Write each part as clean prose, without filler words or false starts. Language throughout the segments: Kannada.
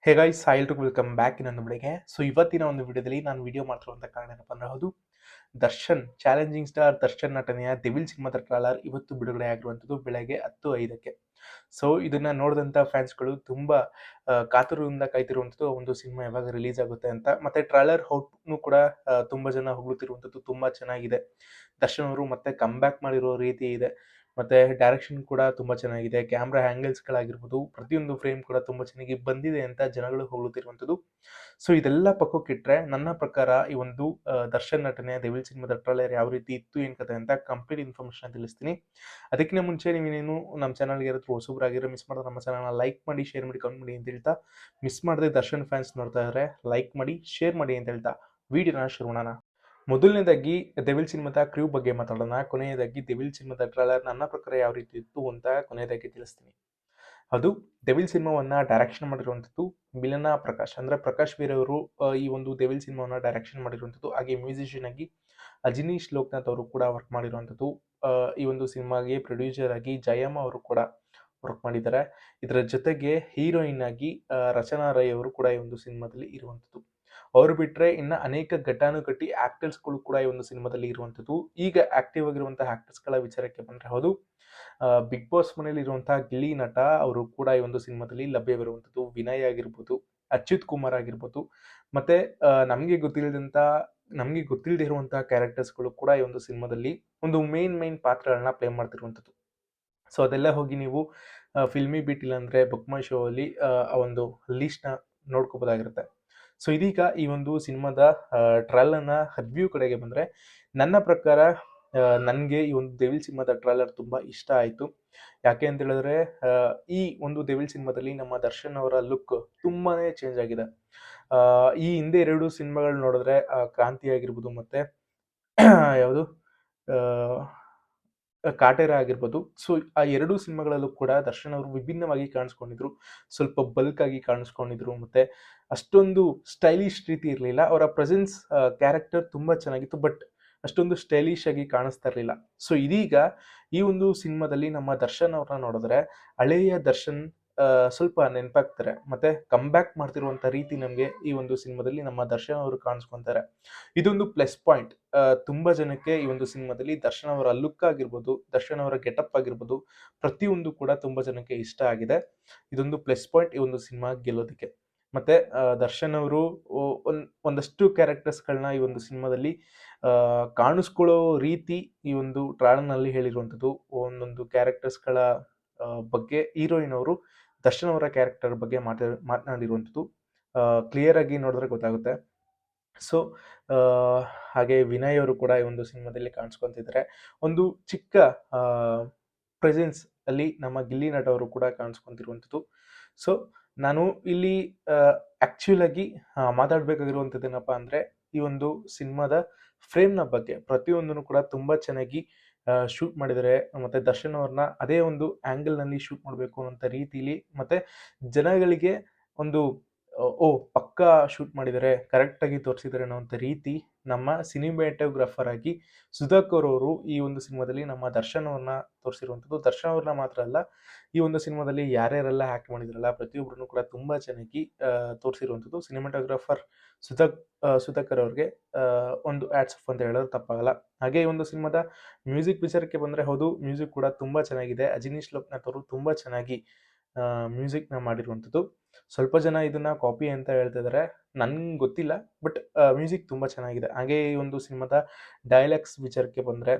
ಹೇ ಗೈಸ್, ಸಾಯಿಲ್ ಟು ವೆಲ್ಕಮ್ ಬ್ಯಾಕ್ ಇನ್ನೊಂದು ಬೆಳಿಗ್ಗೆ. ಸೊ ಇವತ್ತಿನ ಒಂದು ವಿಡಿಯೋದಲ್ಲಿ ನಾನು ವಿಡಿಯೋ ಮಾಡ್ತಿರುವಂಥ ಕಾರಣ ಏನಪ್ಪ ಅಂದ್ರೆ ಹೌದು, ದರ್ಶನ್ ಚಾಲೆಂಜಿಂಗ್ ಸ್ಟಾರ್ ದರ್ಶನ್ ನಟನೆಯ ಡೆವಿಲ್ ಸಿನಿಮಾದ ಟ್ರಾಲರ್ ಇವತ್ತು ಬಿಡುಗಡೆ ಆಗಿರುವಂಥದ್ದು ಬೆಳಗ್ಗೆ 10:05. ಸೊ ಇದನ್ನ ನೋಡಿದಂಥ ಫ್ಯಾನ್ಸ್ಗಳು ತುಂಬಾ ಕಾತುರದಿಂದ ಕಾಯ್ತಿರುವಂಥದ್ದು ಒಂದು ಸಿನಿಮಾ ಯಾವಾಗ ರಿಲೀಸ್ ಆಗುತ್ತೆ ಅಂತ. ಮತ್ತೆ ಟ್ರಾಲರ್ ಔಟ್ನು ಕೂಡ ತುಂಬಾ ಜನ ಹೊಗಳುತ್ತಿರುವಂಥದ್ದು ತುಂಬಾ ಚೆನ್ನಾಗಿದೆ. ದರ್ಶನ್ ಅವರು ಮತ್ತೆ ಕಮ್ ಬ್ಯಾಕ್ ಮಾಡಿರೋ ರೀತಿ ಇದೆ. ಮತ್ತೆ ಡೈರೆಕ್ಷನ್ ಕೂಡ ತುಂಬಾ ಚೆನ್ನಾಗಿದೆ. ಕ್ಯಾಮ್ರಾ ಆಂಗಲ್ಸ್ಗಳಾಗಿರ್ಬೋದು, ಪ್ರತಿಯೊಂದು ಫ್ರೇಮ್ ಕೂಡ ತುಂಬಾ ಚೆನ್ನಾಗಿ ಬಂದಿದೆ ಅಂತ ಜನಗಳು ಹೊಗಳುತ್ತಿರುವಂಥದ್ದು. ಸೊ ಇದೆಲ್ಲ ಪಕ್ಕಕ್ಕಿಟ್ರೆ ನನ್ನ ಪ್ರಕಾರ ಈ ಒಂದು ದರ್ಶನ್ ನಟನೆ ಡೆವಿಲ್ ಸಿನಿಮಾದ ಟ್ರೈಲರ್ ಯಾವ ರೀತಿ ಇತ್ತು ಏನ್ ಕತೆ ಅಂತ ಕಂಪ್ಲೀಟ್ ಇನ್ಫಾರ್ಮೇಶನ್ ತಿಳಿಸ್ತೀನಿ. ಅದಕ್ಕಿಂತ ಮುಂಚೆ ನೀವೇನು ನಮ್ಮ ಚಾನಲ್ಗೆ ಯಾರಾದ್ರೂ ಹೊಸಬ್ರಾಗಿರೋ ಮಿಸ್ ಮಾಡಿದ್ರೆ ನಮ್ಮ ಚಾನಲ್ನ ಲೈಕ್ ಮಾಡಿ, ಶೇರ್ ಮಾಡಿ, ಕಮೆಂಟ್ ಮಾಡಿ ಅಂತ ಹೇಳ್ತಾ, ಮಿಸ್ ಮಾಡದೆ ದರ್ಶನ್ ಫ್ಯಾನ್ಸ್ ನೋಡ್ತಾ ಇದ್ದಾರೆ ಲೈಕ್ ಮಾಡಿ, ಶೇರ್ ಮಾಡಿ ಅಂತ ಹೇಳ್ತಾ ವಿಡಿಯೋನ ಶುರು ಮಾಡೋಣ. ಮೊದಲನೇದಾಗಿ ಡೆವಿಲ್ ಸಿನಿಮಾದ ಕ್ರ್ಯೂ ಬಗ್ಗೆ ಮಾತಾಡೋಣ. ಕೊನೆಯದಾಗಿ ಡೆವಿಲ್ ಸಿನಿಮಾದ ಟ್ರೈಲರ್ ನನ್ನ ಪ್ರಕಾರ ಯಾವ ರೀತಿ ಇತ್ತು ಅಂತ ಕೊನೆಯದಾಗಿ ತಿಳಿಸ್ತೀನಿ. ಅದು ಡೆವಿಲ್ ಸಿನಿಮಾವನ್ನ ಡೈರೆಕ್ಷನ್ ಮಾಡಿರುವಂಥದ್ದು ಮಿಲನ ಪ್ರಕಾಶ್, ಅಂದ್ರೆ ಪ್ರಕಾಶ್ ವೀರ್ ಅವರು ಈ ಒಂದು ಡೆವಿಲ್ ಸಿನಿಮಾವನ್ನ ಡೈರೆಕ್ಷನ್ ಮಾಡಿರುವಂಥದ್ದು. ಹಾಗೆ ಮ್ಯೂಸಿಷಿಯನ್ ಆಗಿ ಅಜನೀಶ್ ಲೋಕನಾಥ್ ಅವರು ಕೂಡ ವರ್ಕ್ ಮಾಡಿರುವಂಥದ್ದು. ಈ ಒಂದು ಸಿನಿಮಾಗೆ ಪ್ರೊಡ್ಯೂಸರ್ ಆಗಿ ಜಯಮ್ಮ ಅವರು ಕೂಡ ವರ್ಕ್ ಮಾಡಿದ್ದಾರೆ. ಇದರ ಜೊತೆಗೆ ಹೀರೋಯಿನ್ ಆಗಿ ರಚನಾ ರೈ ಅವರು ಕೂಡ ಈ ಒಂದು ಸಿನಿಮಾದಲ್ಲಿ ಇರುವಂಥದ್ದು. ಅವರು ಬಿಟ್ರೆ ಇನ್ನ ಅನೇಕ ಘಟಾನುಘಟಿ ಆಕ್ಟರ್ಸ್ಗಳು ಕೂಡ ಈ ಒಂದು ಸಿನಿಮಾದಲ್ಲಿ ಇರುವಂಥದ್ದು. ಈಗ ಆಕ್ಟಿವ್ ಆಗಿರುವಂತಹ ಆಕ್ಟರ್ಸ್ಗಳ ವಿಚಾರಕ್ಕೆ ಬಂದ್ರೆ ಹೌದು, ಬಿಗ್ ಬಾಸ್ ಮನೇಲಿ ಇರುವಂತಹ ಗಿಲ್ಲಿ ನಟ ಅವರು ಕೂಡ ಈ ಒಂದು ಸಿನಿಮಾದಲ್ಲಿ ಲಭ್ಯವಿರುವಂಥದ್ದು. ವಿನಯ್ ಆಗಿರ್ಬೋದು, ಅಚ್ಯುತ್ ಕುಮಾರ್ ಆಗಿರ್ಬೋದು, ಮತ್ತೆ ನಮಗೆ ಗೊತ್ತಿಲ್ಲದೆ ಇರುವಂತಹ ಕ್ಯಾರೆಕ್ಟರ್ಸ್ಗಳು ಕೂಡ ಈ ಒಂದು ಸಿನಿಮಾದಲ್ಲಿ ಒಂದು ಮೇನ್ ಪಾತ್ರಗಳನ್ನ ಪ್ಲೇ ಮಾಡ್ತಿರುವಂಥದ್ದು. ಸೊ ಅದೆಲ್ಲ ಹೋಗಿ ನೀವು ಫಿಲ್ಮಿ ಬೀಟ್ ಇಲ್ಲಾಂದ್ರೆ ಬುಕ್ ಮೈ ಶೋ ಅಲ್ಲಿ ಆ ಒಂದು ಲೀಸ್ಟ್ನ ನೋಡ್ಕೋಬೋದಾಗಿರುತ್ತೆ. ಸೊ ಇದೀಗ ಈ ಒಂದು ಸಿನಿಮಾದ ಟ್ರೈಲರ್ನ ರಿವ್ಯೂ ಕಡೆಗೆ ಬಂದ್ರೆ ನನ್ನ ಪ್ರಕಾರ ನನಗೆ ಈ ಒಂದು ಡೆವಿಲ್ ಸಿನಿಮಾದ ಟ್ರೈಲರ್ ತುಂಬಾ ಇಷ್ಟ ಆಯಿತು. ಯಾಕೆ ಅಂತ ಹೇಳಿದ್ರೆ ಈ ಒಂದು ಡೆವಿಲ್ ಸಿನಿಮಾದಲ್ಲಿ ನಮ್ಮ ದರ್ಶನ್ ಅವರ ಲುಕ್ ತುಂಬಾನೇ ಚೇಂಜ್ ಆಗಿದೆ. ಈ ಹಿಂದೆ 2 ಸಿನಿಮಾಗಳು ನೋಡಿದ್ರೆ ಕ್ರಾಂತಿ ಆಗಿರ್ಬೋದು ಮತ್ತೆ ಯಾವುದು ಕಾಟೇರ ಆಗಿರ್ಬೋದು. ಸೊ ಆ 2 ಸಿನಿಮಾಗಳಲ್ಲೂ ಕೂಡ ದರ್ಶನ್ ಅವರು ವಿಭಿನ್ನವಾಗಿ ಕಾಣಿಸ್ಕೊಂಡಿದ್ರು. ಸ್ವಲ್ಪ ಬಲ್ಕ್ ಆಗಿ ಕಾಣಿಸ್ಕೊಂಡಿದ್ರು. ಮತ್ತೆ ಅಷ್ಟೊಂದು ಸ್ಟೈಲಿಶ್ ರೀತಿ ಇರಲಿಲ್ಲ. ಅವರ ಪ್ರೆಸೆನ್ಸ್ ಕ್ಯಾರೆಕ್ಟರ್ ತುಂಬಾ ಚೆನ್ನಾಗಿತ್ತು, ಬಟ್ ಅಷ್ಟೊಂದು ಸ್ಟೈಲಿಶ್ ಆಗಿ ಕಾಣಿಸ್ತಾ ಇರಲಿಲ್ಲ. ಸೊ ಇದೀಗ ಈ ಒಂದು ಸಿನಿಮಾದಲ್ಲಿ ನಮ್ಮ ದರ್ಶನ್ ಅವ್ರನ್ನ ನೋಡಿದ್ರೆ ಹಳೆಯ ದರ್ಶನ್ ಸ್ವಲ್ಪ ನೆನಪಾಗ್ತಾರೆ. ಮತ್ತೆ ಕಮ್ ಬ್ಯಾಕ್ ಮಾಡ್ತಿರುವಂತ ರೀತಿ ನಮಗೆ ಈ ಒಂದು ಸಿನಿಮಾದಲ್ಲಿ ನಮ್ಮ ದರ್ಶನ್ ಅವರು ಕಾಣಿಸ್ಕೊಂತಾರೆ. ಇದೊಂದು ಪ್ಲಸ್ ಪಾಯಿಂಟ್. ತುಂಬಾ ಜನಕ್ಕೆ ಈ ಒಂದು ಸಿನಿಮಾದಲ್ಲಿ ದರ್ಶನ್ ಅವರ ಲುಕ್ ಆಗಿರ್ಬೋದು, ದರ್ಶನ್ ಅವರ ಗೆಟಪ್ ಆಗಿರ್ಬೋದು, ಪ್ರತಿಯೊಂದು ಕೂಡ ತುಂಬಾ ಜನಕ್ಕೆ ಇಷ್ಟ ಆಗಿದೆ. ಇದೊಂದು ಪ್ಲಸ್ ಪಾಯಿಂಟ್ ಈ ಒಂದು ಸಿನಿಮಾ ಗೆಲ್ಲೋದಕ್ಕೆ. ಮತ್ತೆ ದರ್ಶನ್ ಅವರು ಒಂದಷ್ಟು ಕ್ಯಾರೆಕ್ಟರ್ಸ್ಗಳನ್ನ ಈ ಒಂದು ಸಿನಿಮಾದಲ್ಲಿ ಕಾಣಿಸ್ಕೊಳ್ಳೋ ರೀತಿ ಈ ಒಂದು ಟ್ರಾಲರ್ನಲ್ಲಿ ಹೇಳಿರುವಂಥದ್ದು. ಒಂದೊಂದು ಕ್ಯಾರೆಕ್ಟರ್ಸ್ಗಳ ಬಗ್ಗೆ ಹೀರೋಯಿನ್ ಅವರು ದರ್ಶನ್ ಅವರ ಕ್ಯಾರೆಕ್ಟರ್ ಬಗ್ಗೆ ಮಾತನಾಡಿರುವಂಥದ್ದು ಕ್ಲಿಯರ್ ಆಗಿ ನೋಡಿದ್ರೆ ಗೊತ್ತಾಗುತ್ತೆ. ಸೊ ಹಾಗೆ ವಿನಯ್ ಅವರು ಕೂಡ ಈ ಒಂದು ಸಿನಿಮಾದಲ್ಲಿ ಕಾಣಿಸ್ಕೊಂತಿದ್ದಾರೆ. ಒಂದು ಚಿಕ್ಕ ಪ್ರೆಸೆನ್ಸ್ ಅಲ್ಲಿ ನಮ್ಮ ಗಿಲ್ಲಿ ನಟ ಅವರು ಕೂಡ ಕಾಣಿಸ್ಕೊಂತಿರುವಂಥದ್ದು. ಸೊ ನಾನು ಇಲ್ಲಿ ಆಕ್ಚುಲ್ ಆಗಿ ಮಾತಾಡ್ಬೇಕಾಗಿರುವಂಥದ್ದು ಏನಪ್ಪಾ ಅಂದ್ರೆ ಈ ಒಂದು ಸಿನಿಮಾದ ಫ್ರೇಮ್ನ ಬಗ್ಗೆ. ಪ್ರತಿಯೊಂದನ್ನು ಕೂಡ ತುಂಬಾ ಚೆನ್ನಾಗಿ ಶೂಟ್ ಮಾಡಿದ್ದಾರೆ. ಮತ್ತೆ ದರ್ಶನ್ ಅವ್ರನ್ನ ಅದೇ ಒಂದು ಆಂಗಲ್ ನಲ್ಲಿ ಶೂಟ್ ಮಾಡಬೇಕು ಅನ್ನೋ ರೀತಿಲಿ, ಮತ್ತೆ ಜನಗಳಿಗೆ ಒಂದು ಪಕ್ಕಾ ಶೂಟ್ ಮಾಡಿದ್ದಾರೆ, ಕರೆಕ್ಟ್ ಆಗಿ ತೋರಿಸಿದ್ದಾರೆ ಅನ್ನೋಂಥ ರೀತಿ ನಮ್ಮ ಸಿನಿಮ್ಯಾಟೋಗ್ರಾಫರ್ ಆಗಿ ಸುಧಾಕರ್ ಅವರು ಈ ಒಂದು ಸಿನಿಮಾದಲ್ಲಿ ನಮ್ಮ ದರ್ಶನ್ ಅವ್ರನ್ನ ತೋರಿಸಿರುವಂಥದ್ದು. ದರ್ಶನ್ ಅವ್ರನ್ನ ಮಾತ್ರ ಅಲ್ಲ, ಈ ಒಂದು ಸಿನಿಮಾದಲ್ಲಿ ಯಾರ್ಯಾರೆಲ್ಲ ಆಕ್ಟ್ ಮಾಡಿದ್ರಲ್ಲ ಪ್ರತಿಯೊಬ್ಬರನ್ನು ಕೂಡ ತುಂಬಾ ಚೆನ್ನಾಗಿ ತೋರಿಸಿರುವಂಥದ್ದು. ಸಿನಿಮಾಟೋಗ್ರಾಫರ್ ಸುಧಾಕರ್ ಅವ್ರಿಗೆ ಒಂದು ಆಟ್ಸ್ ಆಫ್ ಅಂತ ಹೇಳೋದು ತಪ್ಪಾಗಲ್ಲ. ಹಾಗೆ ಈ ಒಂದು ಸಿನಿಮಾದ ಮ್ಯೂಸಿಕ್ ವಿಚಾರಕ್ಕೆ ಬಂದ್ರೆ ಹೌದು, ಮ್ಯೂಸಿಕ್ ಕೂಡ ತುಂಬಾ ಚೆನ್ನಾಗಿದೆ. ಅಜನೀಶ್ ಲೋಕನಾಥ್ ಅವರು ತುಂಬಾ ಚೆನ್ನಾಗಿ ಮ್ಯೂಸಿಕ್ನ ಮಾಡಿರುವಂಥದ್ದು. ಸ್ವಲ್ಪ ಜನ ಇದನ್ನ ಕಾಪಿ ಅಂತ ಹೇಳ್ತಿದ್ದಾರೆ, ನನ್ಗೆ ಗೊತ್ತಿಲ್ಲ, ಬಟ್ ಮ್ಯೂಸಿಕ್ ತುಂಬಾ ಚೆನ್ನಾಗಿದೆ. ಹಾಗೆ ಈ ಒಂದು ಸಿನಿಮಾದ ಡೈಲಾಗ್ಸ್ ವಿಚಾರಕ್ಕೆ ಬಂದ್ರೆ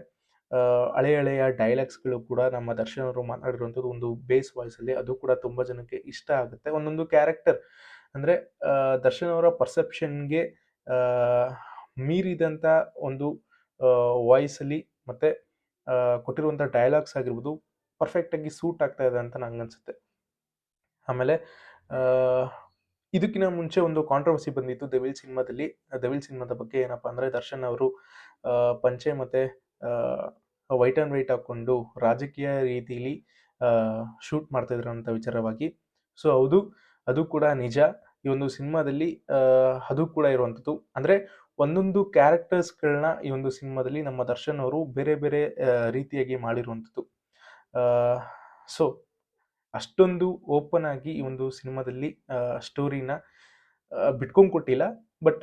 ಹಳೆಯ ಡೈಲಾಗ್ಸ್ಗಳು ಕೂಡ ನಮ್ಮ ದರ್ಶನ್ ಅವರು ಮಾತಾಡಿರುವಂಥದ್ದು ಒಂದು ಬೇಸ್ ವಾಯ್ಸ್ ಅಲ್ಲಿ, ಅದು ಕೂಡ ತುಂಬಾ ಜನಕ್ಕೆ ಇಷ್ಟ ಆಗುತ್ತೆ. ಒಂದೊಂದು ಕ್ಯಾರೆಕ್ಟರ್ ಅಂದ್ರೆ ದರ್ಶನ್ ಅವರ ಪರ್ಸೆಪ್ಷನ್ಗೆ ಮೀರಿದಂತ ಒಂದು ವಾಯ್ಸ್ ಅಲ್ಲಿ ಮತ್ತೆ ಕೊಟ್ಟಿರುವಂಥ ಡೈಲಾಗ್ಸ್ ಆಗಿರ್ಬೋದು ಪರ್ಫೆಕ್ಟ್ ಆಗಿ ಸೂಟ್ ಆಗ್ತಾ ಇದೆ ಅಂತ ನಂಗೆ ಅನ್ಸುತ್ತೆ. ಆಮೇಲೆ ಇದಕ್ಕಿಂತ ಮುಂಚೆ ಒಂದು ಕಾಂಟ್ರವರ್ಸಿ ಬಂದಿತ್ತು ಡೆವಿಲ್ ಸಿನಿಮಾದಲ್ಲಿ. ಡೆವಿಲ್ ಸಿನಿಮಾದ ಬಗ್ಗೆ ಏನಪ್ಪಾ ಅಂದ್ರೆ ದರ್ಶನ್ ಅವರು ಪಂಚೆ ಮತ್ತೆ ವೈಟ್ ಅಂಡ್ ವೈಟ್ ಹಾಕೊಂಡು ರಾಜಕೀಯ ರೀತಿಯಲ್ಲಿ ಶೂಟ್ ಮಾಡ್ತಾ ಇದ್ರು ಅಂತ ವಿಚಾರವಾಗಿ. ಸೊ ಹೌದು, ಅದು ಕೂಡ ನಿಜ. ಈ ಒಂದು ಸಿನಿಮಾದಲ್ಲಿ ಅದು ಕೂಡ ಇರುವಂಥದ್ದು. ಅಂದ್ರೆ ಒಂದೊಂದು ಕ್ಯಾರೆಕ್ಟರ್ಸ್ಗಳನ್ನ ಈ ಒಂದು ಸಿನಿಮಾದಲ್ಲಿ ನಮ್ಮ ದರ್ಶನ್ ಅವರು ಬೇರೆ ಬೇರೆ ರೀತಿಯಾಗಿ ಮಾಡಿರುವಂಥದ್ದು. ಸೊ ಅಷ್ಟೊಂದು ಓಪನ್ ಆಗಿ ಈ ಒಂದು ಸಿನಿಮಾದಲ್ಲಿ ಸ್ಟೋರಿನ ಬಿಟ್ಕೊಂಡ್ ಕೊಟ್ಟಿಲ್ಲ. ಬಟ್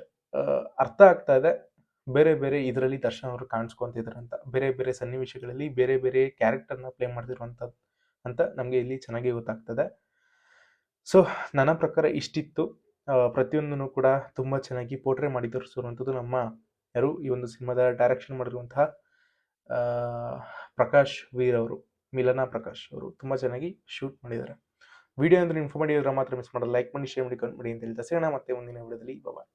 ಅರ್ಥ ಆಗ್ತಾ ಇದೆ ಬೇರೆ ಬೇರೆ ಇದರಲ್ಲಿ ದರ್ಶನ್ ಅವರು ಕಾಣಿಸ್ಕೊಂತಿದ್ದಾರೆ ಅಂತ, ಬೇರೆ ಬೇರೆ ಸನ್ನಿವೇಶಗಳಲ್ಲಿ ಬೇರೆ ಬೇರೆ ಕ್ಯಾರೆಕ್ಟರ್ನ ಪ್ಲೇ ಮಾಡ್ತಿರುವಂಥದ್ದು ಅಂತ ನಮಗೆ ಇಲ್ಲಿ ಚೆನ್ನಾಗಿ ಗೊತ್ತಾಗ್ತದೆ. ಸೊ ನನ್ನ ಪ್ರಕಾರ ಇಷ್ಟಿತ್ತು. ಪ್ರತಿಯೊಂದನ್ನು ಕೂಡ ತುಂಬ ಚೆನ್ನಾಗಿ ಪೋರ್ಟ್ರೇ ಮಾಡಿ ತೋರಿಸಿರುವಂಥದ್ದು ನಮ್ಮ ಯಾರು ಈ ಒಂದು ಸಿನಿಮಾದ ಡೈರೆಕ್ಷನ್ ಮಾಡಿರುವಂತಹ ಪ್ರಕಾಶ್ ವೀರ್ ಅವರು, ಮಿಲನ ಪ್ರಕಾಶ್ ಅವರು ತುಂಬ ಚೆನ್ನಾಗಿ ಶೂಟ್ ಮಾಡಿದ್ದಾರೆ. ವಿಡಿಯೋ ಅಂದ್ರೆ ಇನ್ಫಾರ್ಮೇಟಿವ್ ಇದ್ರೆ ಮಾತ್ರ ಮಿಸ್ ಮಾಡಲ್ಲ, ಲೈಕ್ ಮಾಡಿ, ಶೇರ್ ಮಾಡಿ, ಕಮೆಂಟ್ ಮಾಡಿ ಅಂತ ಹೇಳ್ತಾ ಸಿಗೋಣ ಮತ್ತೆ ಮುಂದಿನ ವಿಡಿಯೋದಲ್ಲಿ. ಬಾಯ್.